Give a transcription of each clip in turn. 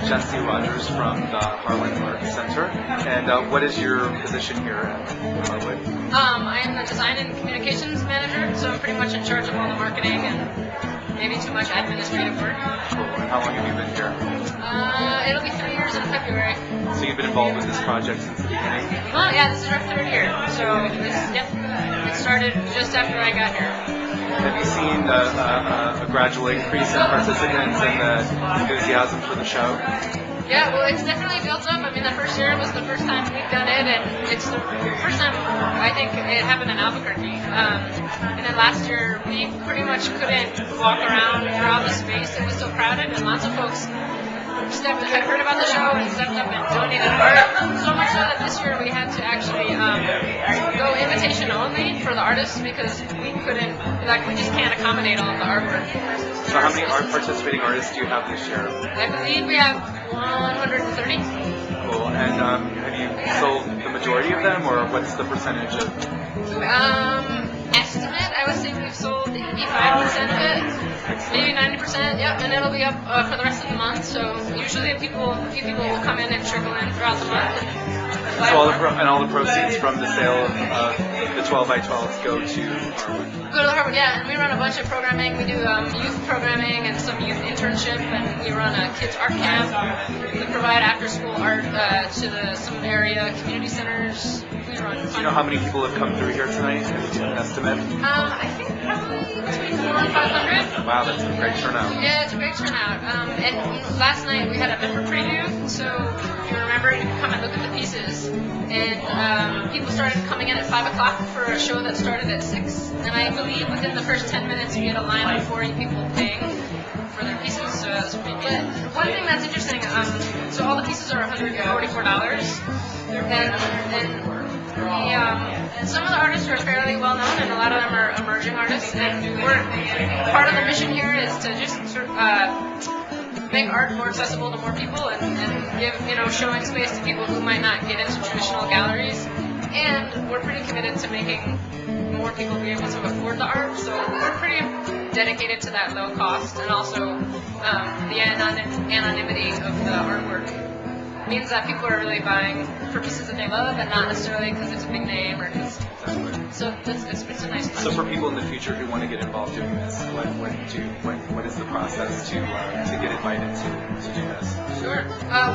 Jessie Rogers from the Harwood Art Center. And what is your position here at Harwood? I am the Design and Communications Manager, so I'm pretty much in charge of all the marketing and maybe too much administrative work. Cool. And how long have you been here? It'll be 3 years in February. So you've been involved with this project since the beginning? Well, yeah, this is our 3rd year. So it started just after I got here. Have you seen a gradual increase in participants and the enthusiasm for the show? Yeah, well, it's definitely built up. I mean, the first year was the first time we've done it, and it's the first time I think it happened in Albuquerque. And then last year, we pretty much couldn't walk around throughout the space. It was so crowded, and lots of folks had heard about the show and stepped up and donated art. So much so that this year we had to actually go invitation only for the artists because we couldn't, we just can't accommodate all of the artwork. So how many participating artists do you have this year? I believe we have 130. Cool. And have you sold the majority of them, or what's the percentage of? Estimate, I would say we've sold 85% of it, maybe 90%. Yep, and it'll be up for the rest of the month. So usually a few people will come in and trickle in throughout the month. So all the proceeds from the sale of the 12 by 12s go to Harwood? Go to the Harwood, yeah. And we run a bunch of programming. We do youth programming and some youth internship, and we run a kids art camp. We provide after-school art to some area community centers. We run. Do you know how many people have come through here tonight? An estimate? I think probably between 400 and 500. Wow, that's a great turnout. Yeah, it's a great turnout. And last night we had a member preview, so if you remember, you could come and look at the pieces. And people started coming in at 5 o'clock for a show that started at 6. And I believe within the first 10 minutes we had a line of 40 people paying for their pieces, so that's pretty good. One thing that's interesting, so all the pieces are $144. And some of the artists are fairly well known, and a lot of them are emerging artists. And part of the mission here is to just sort of make art more accessible to more people and give showing space to people who might not get into traditional galleries. And we're pretty committed to making more people be able to afford the art, so we're pretty dedicated to that low cost, and also the anonymity of the artwork means that people are really buying for pieces that they love and not necessarily because it's a big name or because. So it's a nice. So for people in the future who want to get involved doing this, what is the process to get invited to do this? Sure.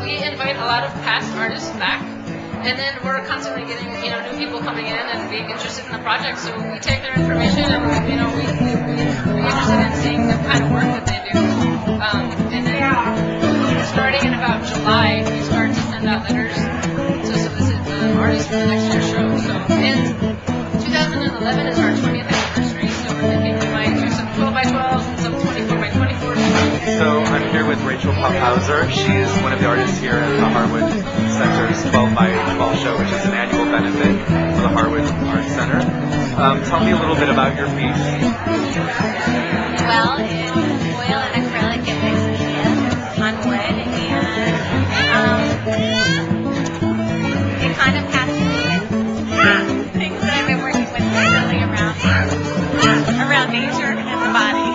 We invite a lot of past artists back, and then we're constantly getting new people coming in and being interested in the project. So we take their information and we're interested in seeing the kind of work that they do. And then starting in about July, we start to send out letters to solicit artists for the next year's show. So and 2011 is our 20th anniversary, so we're thinking we might do some 12 by 12s and some 24 by 24s. So I'm here with Popowcer. She's one of the artists here at the Harwood Center's 12 by 12 show, which is an annual benefit for the Harwood Art Center. Tell me a little bit about your piece. Well, it's oil and acrylic and mixed on wood, and it kind of captures things that I've been working with recently around nature and the body.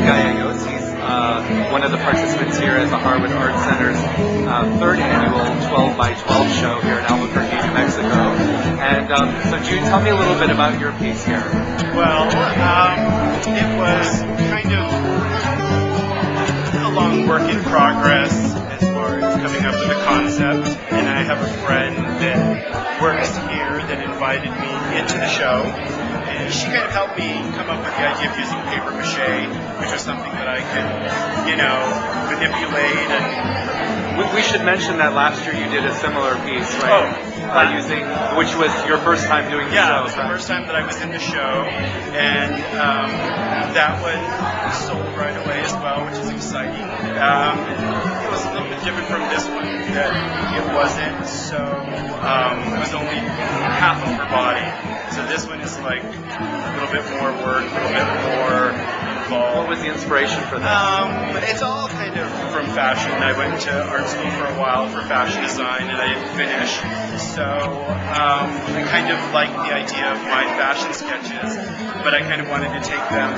Gallegos. He's one of the participants here at the Harwood Art Center's 3rd annual 12 by 12 show here in Albuquerque, New Mexico. And so Jude, tell me a little bit about your piece here. Well, it was kind of a long work in progress as far as coming up with a concept. And I have a friend that works here that invited me into the show. And she kind of helped me come up with the idea of using paper mache, which was something that I could, manipulate. And we should mention that last year you did a similar piece, right? Which was your first time doing the show. Yeah, it was the first time that I was in the show, and that one sold right away as well, which is exciting. It was a little bit different from this one, that it wasn't so, it was only half of her body. So this one is like a little bit more work, a little bit more involved. What was the inspiration for this? It's all kind of from fashion. I went to art school for a while for fashion design, and I didn't finish. So I kind of like the idea of my fashion sketches, but I kind of wanted to take them,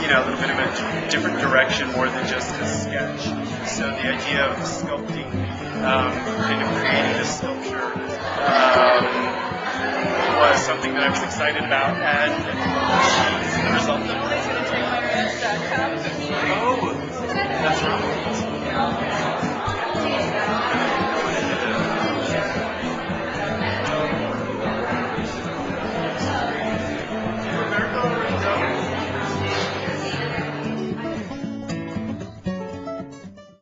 a little bit of a different direction more than just a sketch. So the idea of sculpting, kind of creating a sculpture, was something that I was excited about, and she's the result of it. Oh, that's right.